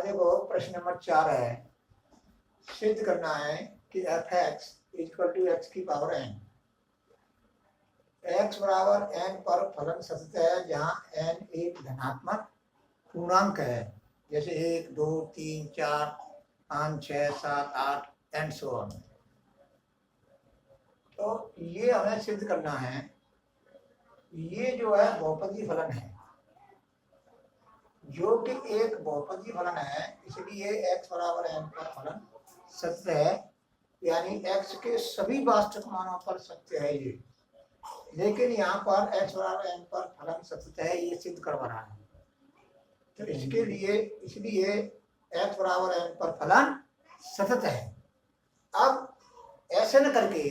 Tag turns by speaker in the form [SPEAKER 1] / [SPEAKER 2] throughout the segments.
[SPEAKER 1] देखो प्रश्न नंबर 4 है, सिद्ध करना है कि f x equal to x की पावर एन, एक्स बराबर एन पर फलन सत्य है जहाँ एन एक धनात्मक पूर्णांक है, जैसे 1 2 3 4 5 6 7 8 एंड सो ऑन। तो ये हमें सिद्ध करना है, ये जो है बहुपदी फलन है, जो कि एक बहुपदी फलन है, इसलिए x बराबर n पर फलन सत्य है, यानी x के सभी वास्तविक मानों पर सत्य है ये। लेकिन यहाँ पर x बराबर n पर फलन सत्य है, ये सिद्ध करवा रहा है। तो इसके लिए इसलिए x बराबर n पर फलन सतत है। अब ऐसे न करके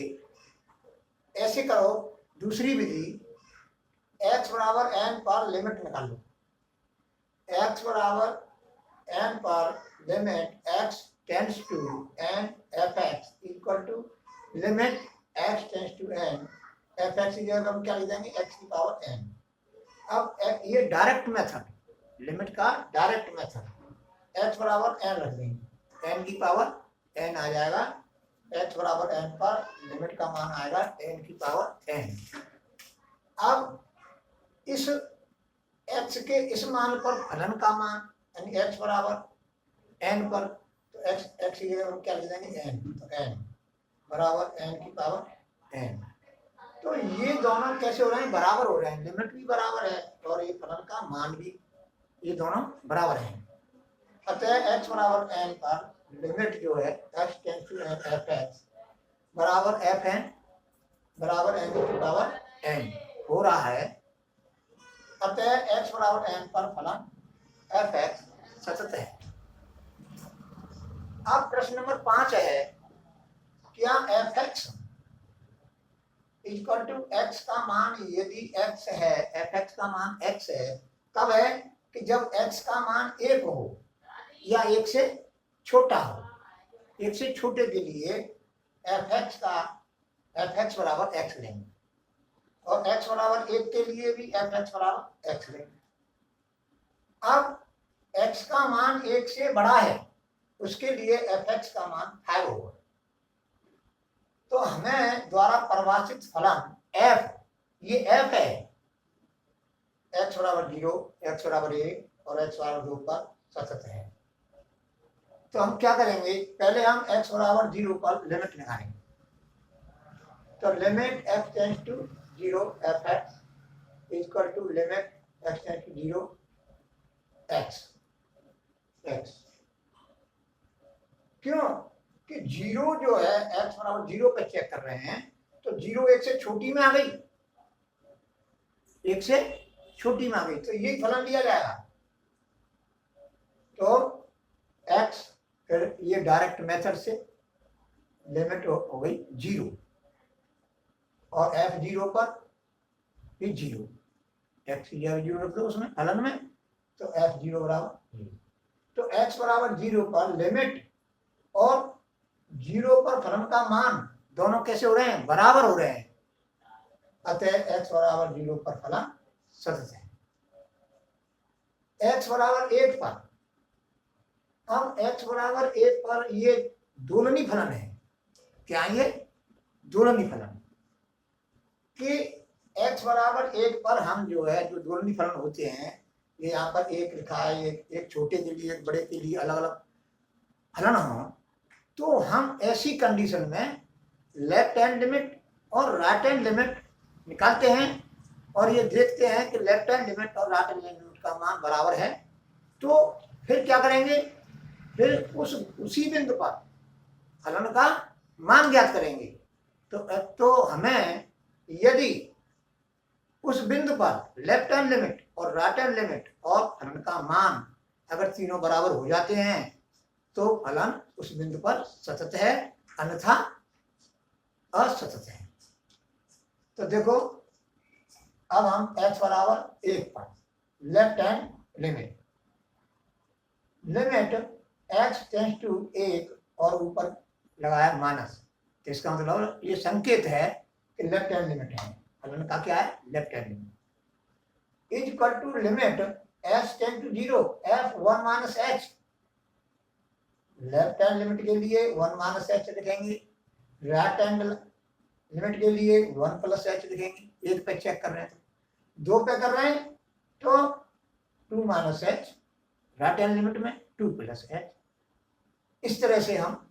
[SPEAKER 1] ऐसे करो, दूसरी विधि, x बराबर n पर लिमिट निकालो। x बराबर n पर limit x tends to n f x equal to limit x tends to n f x की जगह हम क्या लिख देंगे, x की पावर n। अब ये डायरेक्ट मेथड, लिमिट का डायरेक्ट मेथड, x बराबर n रख देंगे, n की पावर n आ जाएगा, x बराबर n पर लिमिट का मान आएगा n की पावर n। अब इस x के इस मान पर फलन का मान, यानी x बराबर n पर, तो x की जगह हम क्या लिख देंगे, n, तो n बराबर n की पावर n। तो ये दोनों कैसे हो रहे हैं, बराबर हो रहे हैं, लिमिट भी बराबर है और ये फलन का मान भी, ये दोनों बराबर हैं। अतः x बराबर n पर लिमिट जो है x tends to n f x बराबर एफ एन बराबर n की पावर n हो रहा है। अतः x बराबर n पर फलन एफ एक्स सतत है। अब प्रश्न नंबर 5 है, क्या f x equal to x का मान, यदि x है, एफ एक्स का मान x है, तब है कि जब x का मान 1 हो या 1 से छोटा हो। 1 से छोटे के लिए एफ एक्स बराबर x लेंगे और x बराबर 1 के लिए भी एफ एक्स बराबर x लेंगे। अब x का मान 1 से बड़ा है, उसके लिए एफ एक्स का मान 5 होगा। तो हमें द्वारा परिभाषित फलन f, ये f है, x बराबर 0, x बराबर 1 और x बराबर 2 पर सतत है। तो हम क्या करेंगे, पहले हम x बराबर 0 पर लिमिट निकालेंगे। तो limit x tends to 0 f x equal to limit x tends to 0 x। क्यों कि 0 जो है x बराबर 0 पे चेक कर रहे हैं, तो 0 1 से छोटी में आ गई, 1 से छोटी में आ गई, तो यही फलन लिया जाएगा। तो x, फिर ये डायरेक्ट मेथड से लिमिट हो गई 0 और f 0 पर भी 0, x की जगह 0 रख दो उसमें फलन में, तो f 0 बराबर 0। तो x बराबर 0 पर लिमिट और 0 पर फलन का मान दोनों कैसे हो रहे हैं, बराबर हो रहे हैं। अतः x बराबर 0 पर फलन सतत है। x बराबर 1 पर, अब x बराबर 1 पर ये दोलनी फलन है। क्या ये दोलनी फलन कि x बराबर 1 पर हम जो है, जो दोलनी फलन होते हैं, ये यहाँ पर एक लिखा है, एक छोटे के लिए एक बड़े के लिए अलग अलग फलन हो, तो हम ऐसी कंडीशन में लेफ्ट हैंड लिमिट और राइट हैंड लिमिट निकालते हैं और ये देखते हैं कि लेफ्ट हैंड लिमिट और राइट हैंड लिमिट का मान बराबर है। तो फिर क्या करेंगे, फिर उसी बिंदु पर फलन का मान ज्ञात करेंगे। तो हमें यदि उस बिंदु पर लेफ्ट हैंड लिमिट और राइट हैंड लिमिट और फलन का मान अगर तीनों बराबर हो जाते हैं, तो फलन उस बिंदु पर सतत है, अन्यथा असतत है। तो देखो, अब हम x बराबर 1 पर left hand limit x tends to 1 और ऊपर लगाया माइनस, तो इसका मतलब ये संकेत है कि लेफ्ट हैंड लिमिट है, फलन का क्या है, left hand limit is equal to limit x tends to 0 f 1 minus h left hand limit के लिए 1 माइनस एच लिखेंगे, राइट हैंड लिमिट के लिए 1 प्लस एच लिखेंगे। एक पे चेक कर रहे हैं तो 2 पे कर रहे हैं तो 2 minus H, right hand limit में 2 प्लस एच। इस तरह से हम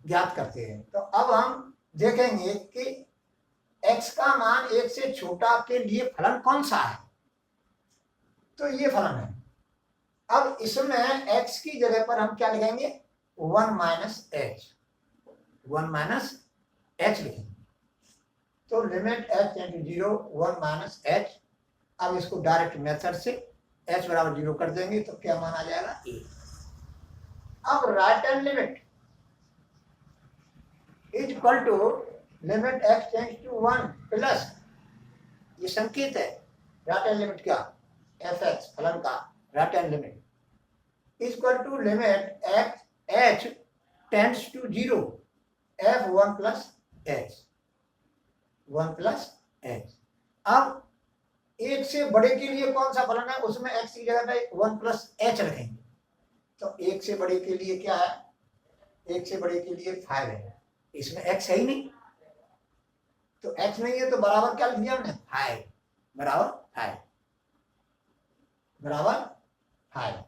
[SPEAKER 1] ज्ञात करते हैं। तो अब हम देखेंगे कि x का मान 1 से छोटा के लिए फलन कौन सा है। तो ये फलन है। अब इसमें x की जगह पर हम क्या लिखेंगे, 1 माइनस एच, 1 माइनस एच लिखेंगे। तो limit h tend to 0 1 minus h. अब इसको डायरेक्ट मेथड से h बराबर 0 कर देंगे तो क्या मान आ जाएगा, a। अब right hand limit is equal to limit x tends to 1 plus, ये संकेत है राइट हैंड लिमिट का, fx फलन का right hand limit is equal to limit h tends to 0 f 1 plus h, 1 plus h। अब 1 से बड़े के लिए कौन सा फलन है, उसमें x की जगह पे 1 प्लस h रखेंगे। तो 1 से बड़े के लिए क्या है, 1 से बड़े के लिए 5 है, इसमें x है ही नहीं। तो x नहीं है तो बराबर क्या लिख दिया हमने, 5 बराबर 5 बराबर 5।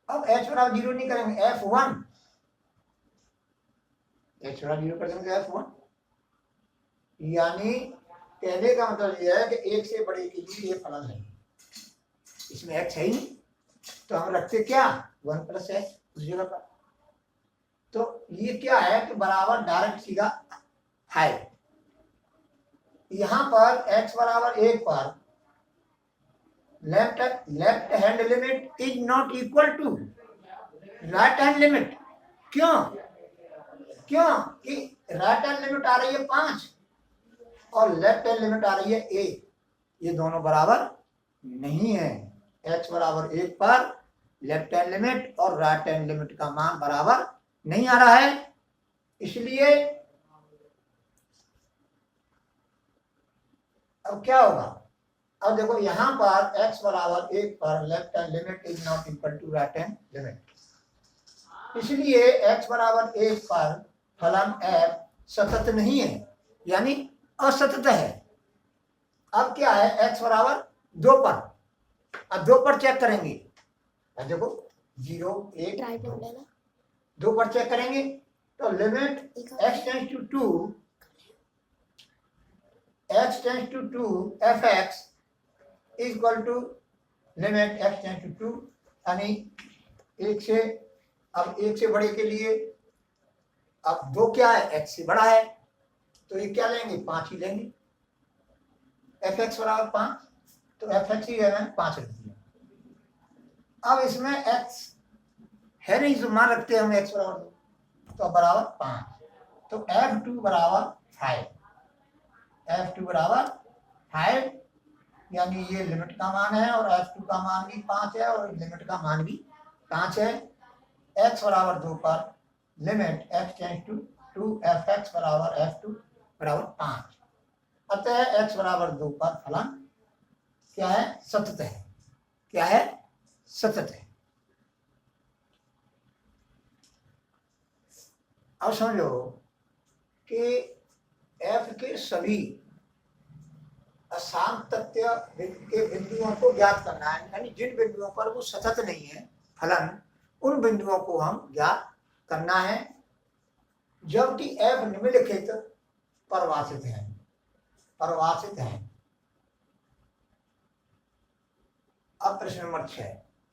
[SPEAKER 1] अब h बराबर 0 नहीं करेंगे, f1, h बराबर 0 कर देंगे f1। यानी कहने का मतलब यह है कि 1 से बड़े के लिए ये फलन नहीं, इसमें x है ही नहीं। तो हम रखते क्या, 1 प्लस एच उस जगह पर। तो ये क्या है कि बराबर डायरेक्ट सीधा 5। यहां पर x बराबर 1 पर left hand limit is not equal to right hand limit. क्यों, क्योंकि राइट हैंड लिमिट आ रही है 5 और लेफ्ट हैंड लिमिट आ रही है 1, ये दोनों बराबर नहीं है। x बराबर 1 पर लेफ्ट हैंड लिमिट और राइट हैंड लिमिट का मान बराबर नहीं आ रहा है, इसलिए अब क्या होगा। अब देखो यहां पर x बराबर 1 पर left hand limit is not equal to right hand limit, इसलिए x बराबर 1 पर फलन f सतत नहीं है, यानी असतत है। अब क्या है, x बराबर 2 पर, अब 2 पर चेक करेंगे, अब देखो 0 1 2 पर चेक करेंगे तो limit x tends to 2 fx is equal to limit x tends to 2, यानी 1 से, अब 1 से बड़े के लिए अब 2 क्या है, x से बड़ा है, तो ये क्या लेंगे, 5 ही लेंगे। fx बराबर 5, तो fx ही है 5 रख दिया। अब इसमें x है नहीं, जो मान रखते हैं हम x बराबर 2, तो बराबर 5, तो f2 बराबर 5, f2 बराबर 5, यानी ये लिमिट का मान है और f2 का मान भी 5 है और लिमिट का मान भी 5 है। x बराबर 2 पर limit x tends to 2 fx बराबर f2 बराबर 5, अतः x बराबर 2 पर फलन क्या है, सतत है। क्या है, सतत है। अब समझो कि f के सभी अशांत तथ्य के बिंदुओं को ज्ञात करना है, यानी जिन बिंदुओं पर वो सतत नहीं है फलन, उन बिंदुओं को हम ज्ञात करना है, जबकि f निम्नलिखित परिभाषित है, परिभाषित है। अब प्रश्न नंबर 6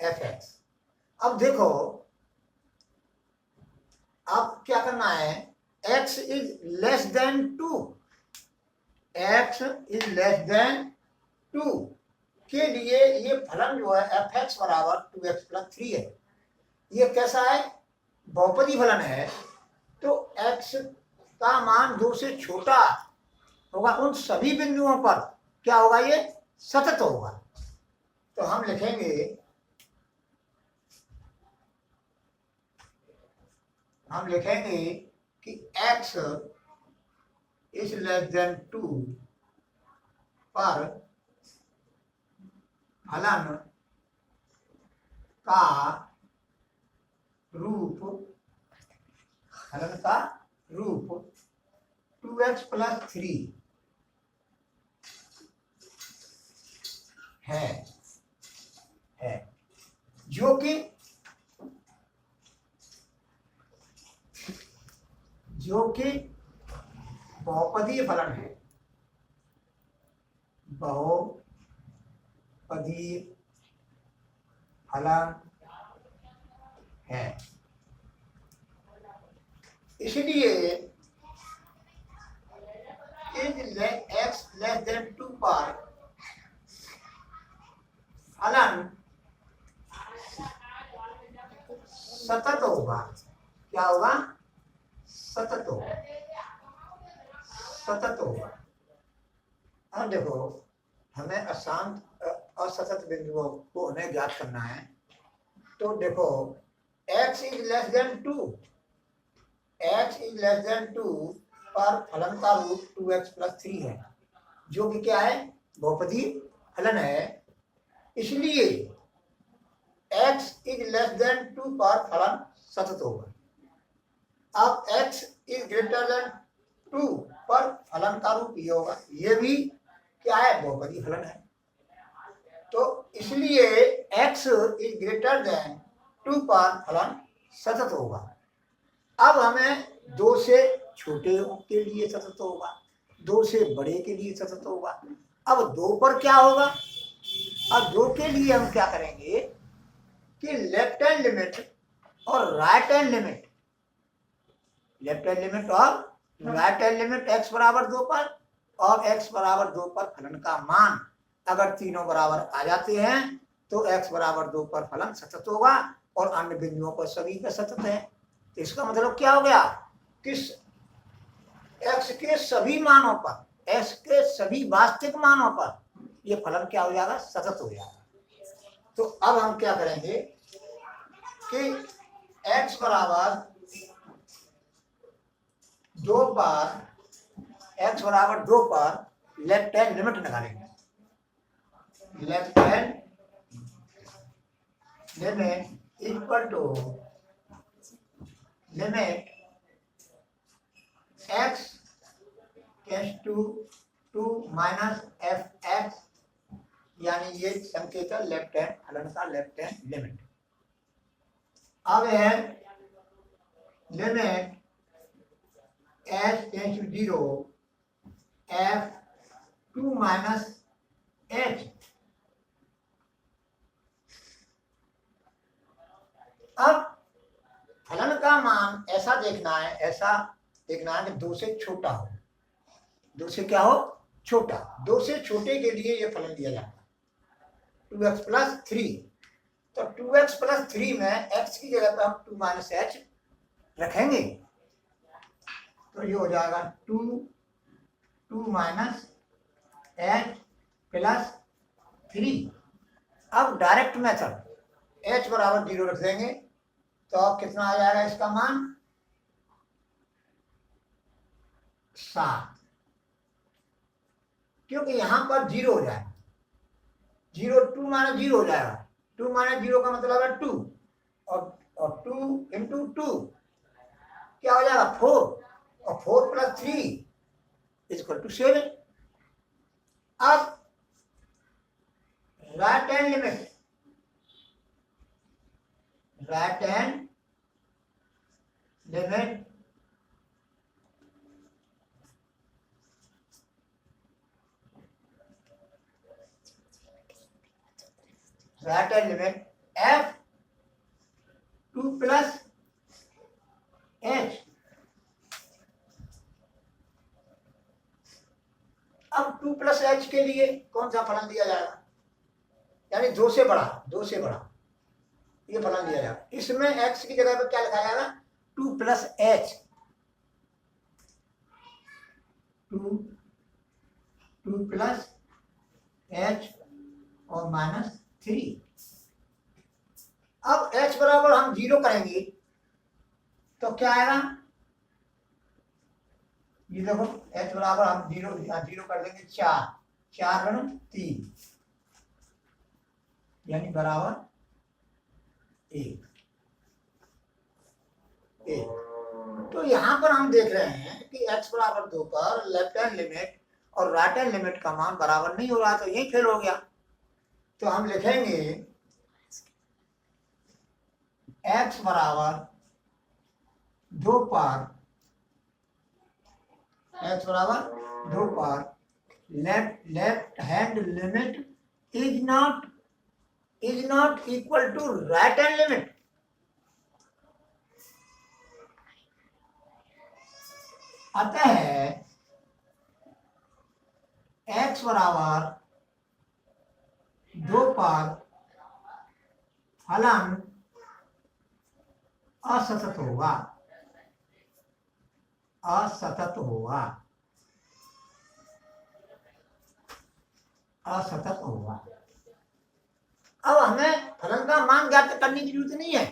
[SPEAKER 1] fx। अब देखो अब क्या करना है, x is less than 2, x is less than 2 के लिए ये फलन जो है fx बराबर 2x प्लस 3 है। ये कैसा है, बहुपदी फलन है, तो x का मान 2 से छोटा होगा उन सभी बिंदुओं पर क्या होगा, ये सतत होगा। तो हम लिखेंगे, कि x इज लेस देन 2 पर फलन का रूप, फलन का रूप 2x प्लस 3 है जो कि बहुपदीय फलन है, बहुपदीय फलन है। इसलिए x लेस देन 2 पर फलन सतत होगा। क्या होगा? सतत होगा। अब देखो, हमें असतत बिंदुओं को हमें ज्ञात करना है। तो देखो, x इज लेस देन 2 पर फलन का रूप 2x प्लस 3 है, जो कि क्या है? बहुपदीय फलन है। इसलिए x इज लेस देन 2 पर फलन सतत होगा। अब x इज ग्रेटर देन 2 पर फलन का रूप ये होगा। ये भी क्या है? बहुपदीय फलन है। तो इसलिए x इज ग्रेटर देन 2 पर फलन सतत होगा। अब हमें 2 से छोटे के लिए सतत होगा, 2 से बड़े के लिए सतत होगा। अब 2 पर क्या होगा? अब 2 के लिए हम क्या करेंगे कि लेफ्ट हैंड लिमिट और राइट हैंड लिमिट, x बराबर 2 पर और x बराबर 2 पर फलन का मान अगर तीनों बराबर आ जाते हैं तो x बराबर 2 पर फलन सतत होगा और अन्य बिंदुओं पर सभी का सतत है। तो इसका मतलब क्या हो गया कि x के सभी मानों पर, x के सभी वास्तविक मानों पर ये फलन क्या हो जाएगा? सतत हो जाएगा। तो अब हम क्या करेंगे कि x बराबर 2 पर लेफ्ट हैंड लिमिट निकालेंगे। Left hand limit equal to limit x tends to 2 minus fx, यानी ये संकेत है लेफ्ट हैंड फलन का, लेफ्ट हैंड लिमिट। अब है limit h tends to 0 f 2 minus h। अब फलन का मान ऐसा देखना है कि 2 से छोटा हो। 2 से क्या हो? छोटा। 2 से छोटे के लिए ये फलन दिया जाता है 2x प्लस 3। तो 2x प्लस 3 में x की जगह पर हम 2 माइनस h रखेंगे, तो ये हो जाएगा 2 माइनस h प्लस 3। अब डायरेक्ट मेथड h बराबर 0 रख देंगे तो अब कितना आ जाएगा इसका मान? 7, क्योंकि यहां पर 0 हो जाएगा। 2 माइनस 0 हो जाएगा। 2 माइनस 0 का मतलब है 2 और 2 इंटू 2 क्या हो जाएगा? 4 और 4 प्लस 3 इक्वल टू 7। अब right hand limit f 2 plus h। अब 2 प्लस h के लिए कौन सा फलन दिया जाएगा? यानी 2 से बड़ा ये फलन दिया जाएगा। इसमें x की जगह पर क्या लिखा जाएगा? 2 प्लस h। 2 प्लस h और माइनस 3। अब h बराबर हम 0 करेंगे तो क्या आएगा? ये देखो, h बराबर हम 0 कर देंगे 4 × 3 यानी बराबर 1। ए। तो यहाँ पर हम देख रहे हैं कि x बराबर 2 पर लेफ्ट हैंड लिमिट और राइट हैंड लिमिट का मान बराबर नहीं हो रहा, तो यही फेल हो गया। तो हम लिखेंगे x बराबर 2 पर left hand limit is not equal to right hand limit. अतः x बराबर 2 पर फलन असतत होगा। अब हमें फलन का मान ज्ञात करने की जरूरत नहीं है।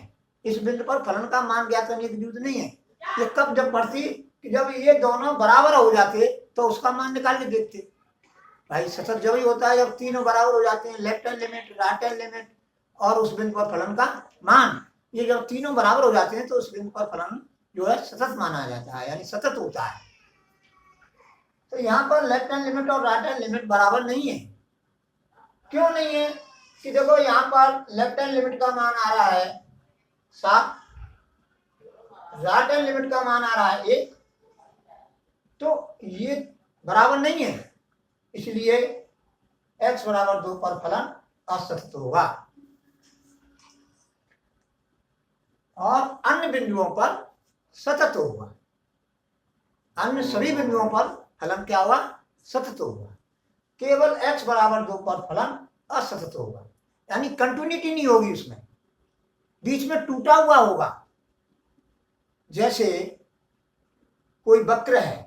[SPEAKER 1] इस बिंदु पर फलन का मान ज्ञात करने की जरूरत नहीं है। ये कब जब पड़ती कि जब ये दोनों बराबर हो जाते तो उसका मान निकाल के देखते। भाई सतत जब ही होता है जब तीनों बराबर हो जाते हैं, left hand limit, right hand limit और उस बिंदु पर फलन का मान। ये जब तीनों बराबर हो जाते हैं तो उस बिंदु पर फलन जो है सतत माना जाता है, यानी सतत होता है। तो यहाँ पर लेफ्ट हैंड लिमिट और राइट हैंड लिमिट बराबर नहीं है। क्यों नहीं है? कि देखो यहाँ पर लेफ्ट हैंड लिमिट का मान आ रहा है 7, राइट हैंड लिमिट का मान आ रहा है 1, तो ये बराबर नहीं है। इसलिए x बराबर 2 पर फलन असतत होगा और अन्य बिंदुओं पर सतत होगा। अन्य सभी बिंदुओं पर फलन क्या होगा? सतत होगा। केवल x बराबर 2 पर फलन असतत होगा, यानी कंटिन्यूटी नहीं होगी, उसमें बीच में टूटा हुआ होगा। जैसे कोई वक्र है,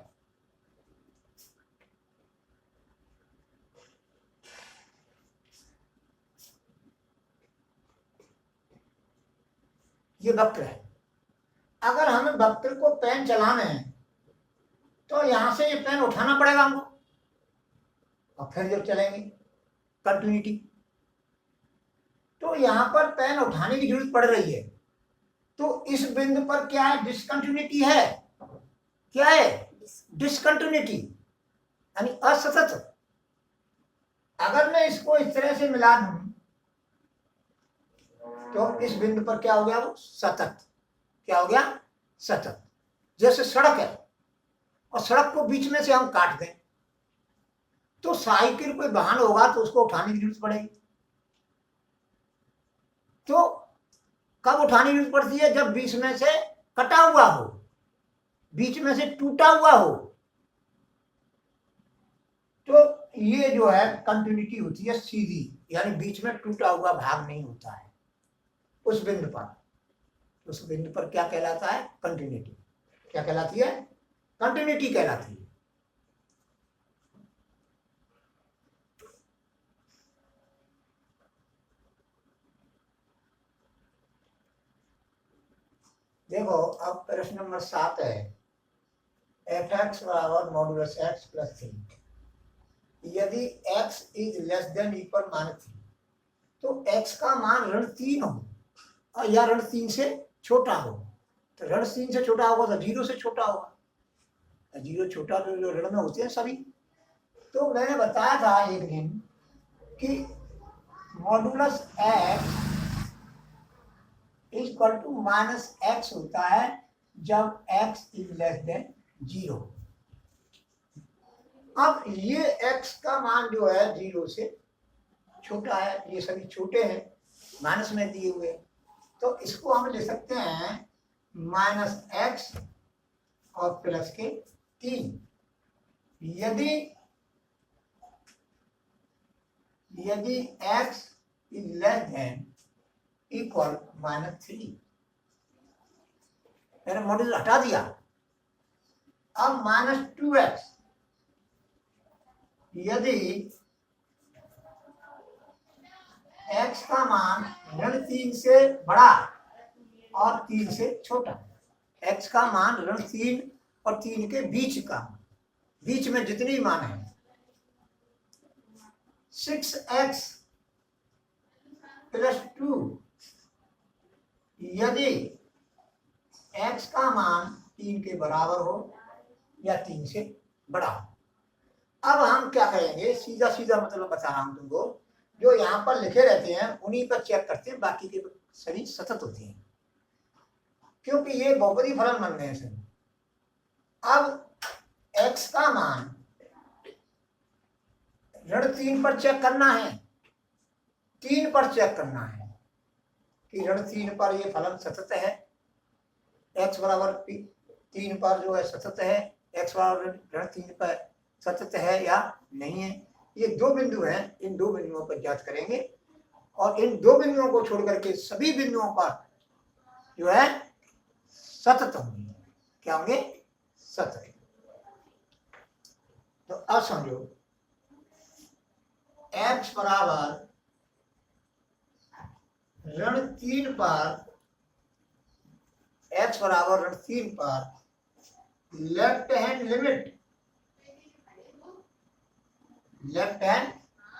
[SPEAKER 1] ये वक्र है। अगर हमें वक्र को पेन चलाना है तो यहां से ये पेन उठाना पड़ेगा हमको और फिर जब चलेंगे कंटिन्यूटी। तो यहां पर पेन उठाने की जरूरत पड़ रही है। तो इस बिंदु पर क्या है? डिसकंटिन्यूटी है। क्या है? डिसकंटिन्यूटी, यानी असतत। अगर मैं इसको इस तरह से मिला दूं तो इस बिंदु पर क्या हो गया? वो सतत। क्या हो गया? सतत। जैसे सड़क है और सड़क को बीच में से हम काट दें तो साइकिल कोई वाहन होगा तो उसको उठाने की जरूरत पड़ेगी। तो कब उठाने की जरूरत पड़ती है? जब बीच में से कटा हुआ हो, बीच में से टूटा हुआ हो। तो ये जो है कंटिन्यूटी होती है सीधी, यानी बीच में टूटा हुआ भाग नहीं होता है उस बिंदु पर। उस बिंदु पर क्या कहलाता है? कंटिन्यूटी। क्या कहलाती है? कंटिन्यूटी कहलाती है। देखो अब प्रश्न नंबर 7 है, f(x) बराबर मॉडुलस x प्लस 3। यदि x is less than equal -3 तो x का मान ऋण 3 हो या ऋण 3 से छोटा हो। तो ऋण 3 से छोटा होगा तो 0 से छोटा होगा। 0 छोटा तो जो ऋण में होते हैं सभी। तो मैंने बताया था एक दिन कि modulus x equal to -x होता है जब x इज लेस देन 0। अब ये x का मान जो है 0 से छोटा है, ये सभी छोटे हैं, माइनस में दिए हुए। तो इसको हम ले सकते हैं -x और प्लस के 3। यदि x is less than equal -3, मैंने मॉड्यूल हटा दिया। अब -2x यदि x का मान ऋण 3 से बड़ा और 3 से छोटा, x का मान ऋण 3 और 3 के बीच का, बीच में जितनी मान है। 6x प्लस 2 यदि x का मान 3 के बराबर हो या 3 से बड़ा हो। अब हम क्या करेंगे, सीधा सीधा मतलब बता रहा हूं तुमको, जो यहाँ पर लिखे रहते हैं उन्हीं पर चेक करते हैं, बाकी के सभी सतत होते हैं, क्योंकि ये बहुपदी फलन बन गए हैं। अब x का मान ऋण 3 पर चेक करना है, 3 पर चेक करना है कि ऋण 3 पर ये फलन सतत है, x बराबर 3 पर जो है सतत है, x बराबर ऋण 3 पर सतत है या नहीं है। ये दो बिंदु हैं, इन दो बिंदुओं पर जांच करेंगे और इन दो बिंदुओं को छोड़ करके सभी बिंदुओं पर जो है सतत होंगे। क्या होंगे? सतत। तो अब समझो, x बराबर ऋण 3 पर, x बराबर ऋण 3 पर left hand limit, left hand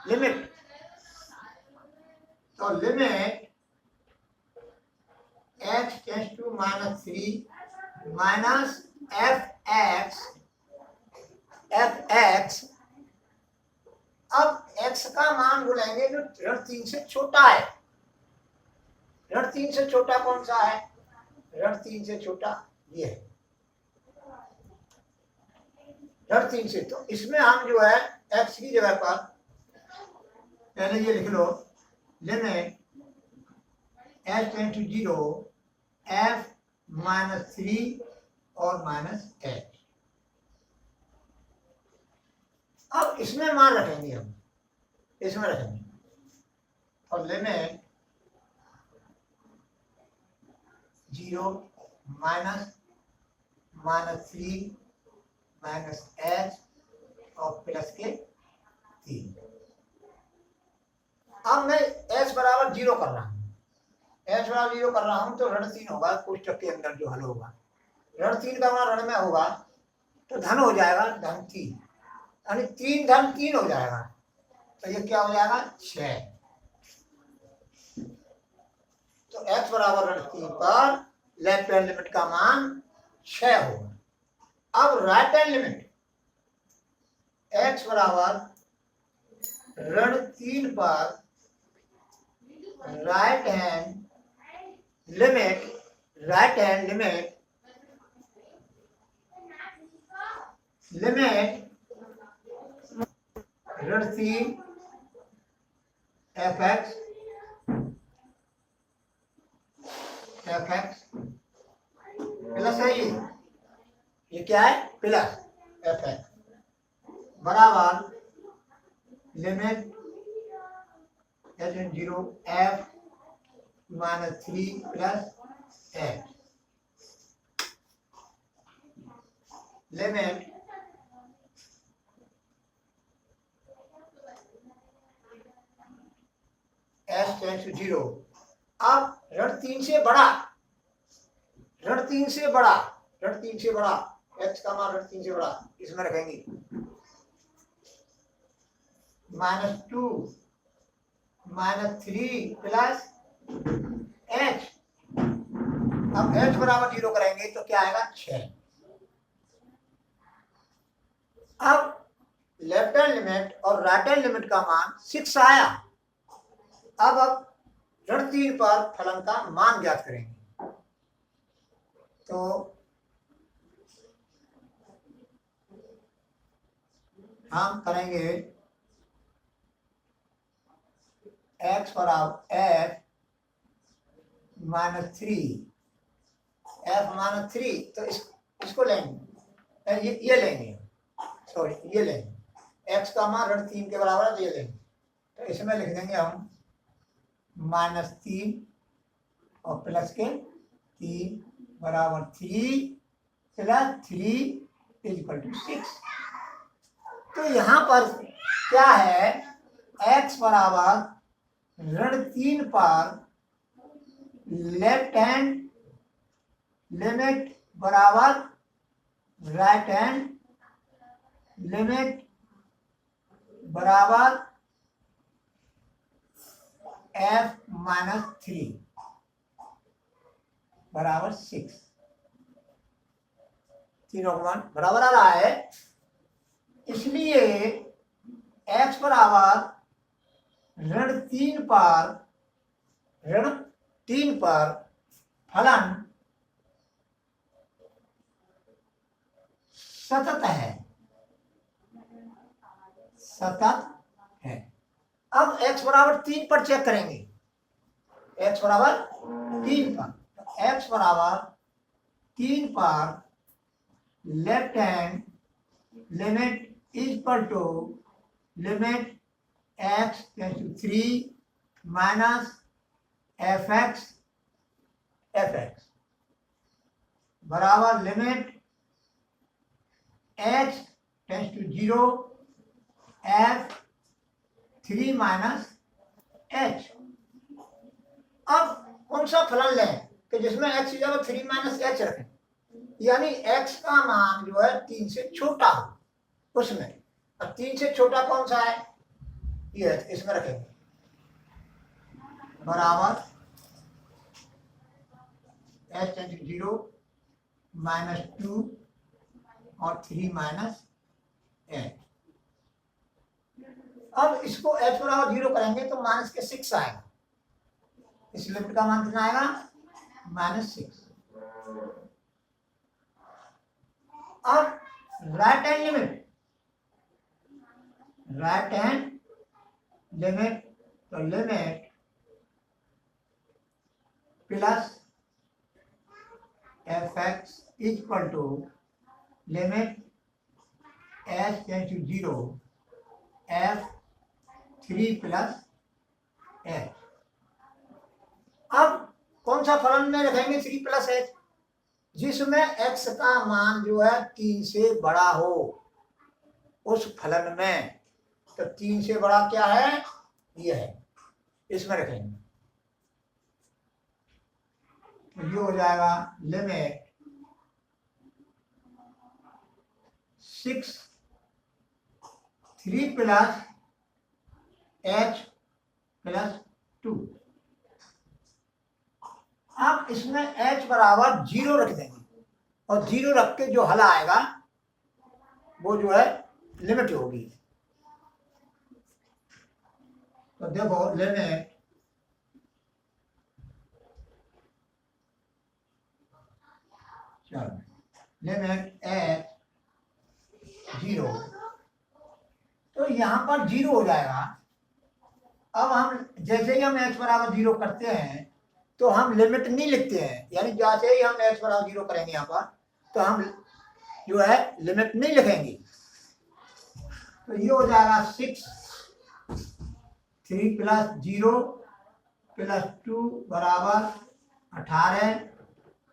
[SPEAKER 1] limit, तो limit x tends to -3 minus fx। अब x का मान बोलेंगे जो ऋण 3 से छोटा है। ऋण 3 से छोटा कौन सा है? ऋण 3 से छोटा ये है, ऋण 3 से। तो इसमें हम जो है x की जगह पर पहले ये लिख लो, limit h tends to 0 f -3 और -h। अब इसमें मान रखेंगे हम, इसमें रखेंगे, और लिमिट 0 -3 -h और प्लस के 3। अब मैं h बराबर 0 कर रहा हूं, h बराबर 0 कर रहा हूं, तो ऋण 3 होगा कोष्टक के अंदर जो हल होगा। ऋण 3 का मान ऋण में होगा तो धन हो जाएगा, धन 3, यानी 3 धन 3 हो जाएगा, तो ये क्या हो जाएगा? 6। तो x बराबर ऋण 3 पर लेफ्ट हैंड लिमिट का मान 6 होगा। अब राइट हैंड लिमिट x बराबर ऋण 3 पर right hand limit, right hand limit, limit ऋण 3 fx प्लस है, ये क्या है? प्लस fx बराबर limit h in 0 f -3 plus h, limit h tends to 0। अब ऋण 3 से बड़ा, ऋण 3 से बड़ा, ऋण 3 से बड़ा, x का मान ऋण 3 से बड़ा, इसमें रखेंगे -2 -3 प्लस h। अब h बराबर 0 करेंगे तो क्या आएगा? 6। अब लेफ्ट हैंड लिमिट और राइट हैंड लिमिट का मान 6 आया। अब ऋण 3 पर फलन का मान ज्ञात करेंगे, तो हम करेंगे x बराबर f -3, f -3, तो इसको लेंगे, ये लेंगे, सॉरी ये लेंगे, x का मान ऋण 3 के बराबर है तो ये लेंगे, तो इसमें लिख देंगे हम -3 और प्लस के 3 बराबर 3 प्लस 3 = 6। तो यहाँ पर क्या है? x बराबर ऋण 3 पर लेफ्ट हैंड लिमिट बराबर राइट हैंड लिमिट बराबर f -3 बराबर 6। तीनों का मान बराबर आ रहा है, इसलिए x बराबर ऋण 3 पर फलन सतत है। अब x बराबर 3 पर चेक करेंगे, x बराबर 3 पर, x बराबर 3 पर left hand limit is equal to limit x tends to 3 minus fx बराबर limit h tends to 0 f 3 minus h। अब कौन सा फलन लें कि जिसमें x की जगह 3 माइनस h रखें, यानी x का मान जो है 3 से छोटा हो उसमें। अब 3 से छोटा कौन सा है, ये इसमें रखेंगे बराबर h टेंड्स टू 0 माइनस 2 और 3 माइनस h। अब इसको h बराबर 0 करेंगे तो माइनस के 6 आएगा, इस लिमिट का मान कितना आएगा -6। अब राइट हैंड लिमिट तो limit plus fx equal to limit h tends to 0 f 3 plus h। अब कौन सा फलन में रखेंगे 3 प्लस h, जिसमें x का मान जो है 3 से बड़ा हो उस फलन में। तो 3 से बड़ा क्या है, ये है, इसमें रखेंगे तो ये हो जाएगा लिमिट 6 3 प्लस h प्लस 2। अब इसमें h बराबर 0 रख देंगे और 0 रख के जो हल आएगा वो जो है लिमिट होगी। तो देखो लिमिट लिमिट h 0, तो यहाँ पर 0 हो जाएगा। अब हम जैसे ही हम h बराबर 0 करते हैं तो हम लिमिट नहीं लिखते हैं, यानी जैसे ही हम h बराबर 0 करेंगे यहाँ पर तो हम जो है लिमिट नहीं लिखेंगे। तो ये हो जाएगा 6 3 प्लस 0 प्लस 2 बराबर 18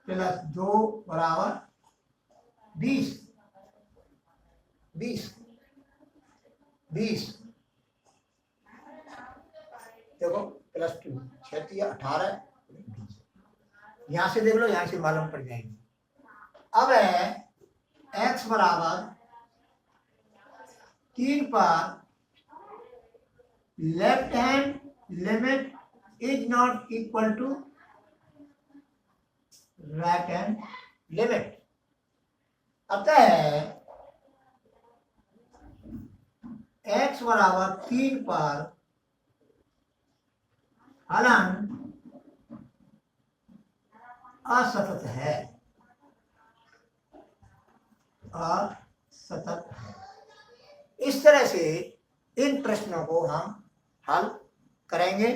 [SPEAKER 1] प्लस 2 बराबर 20 देखो प्लस 2 6 18 20, यहाँ से देख लो, यहाँ से मालूम पड़ जाएगी। अब है x बराबर 3 पर left hand limit is not equal to right hand limit. अतः x बराबर 3 पर फलन असतत है, इस तरह से इन प्रश्नों को हम हल करेंगे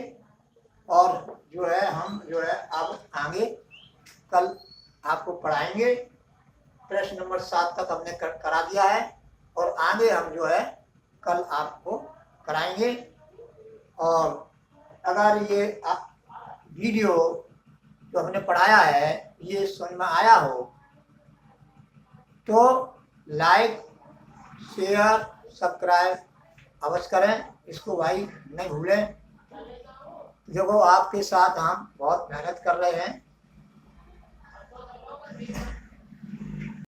[SPEAKER 1] और जो है हम जो है अब आगे कल आपको पढ़ाएंगे। प्रश्न नंबर 7 तक हमने करा दिया है और आगे हम जो है कल आपको कराएंगे। और अगर ये वीडियो जो हमने पढ़ाया है ये समझ में आया हो तो लाइक शेयर सब्सक्राइब अवश्य करें, इसको भाई नहीं भूलें। देखो आपके साथ हम बहुत मेहनत कर रहे हैं।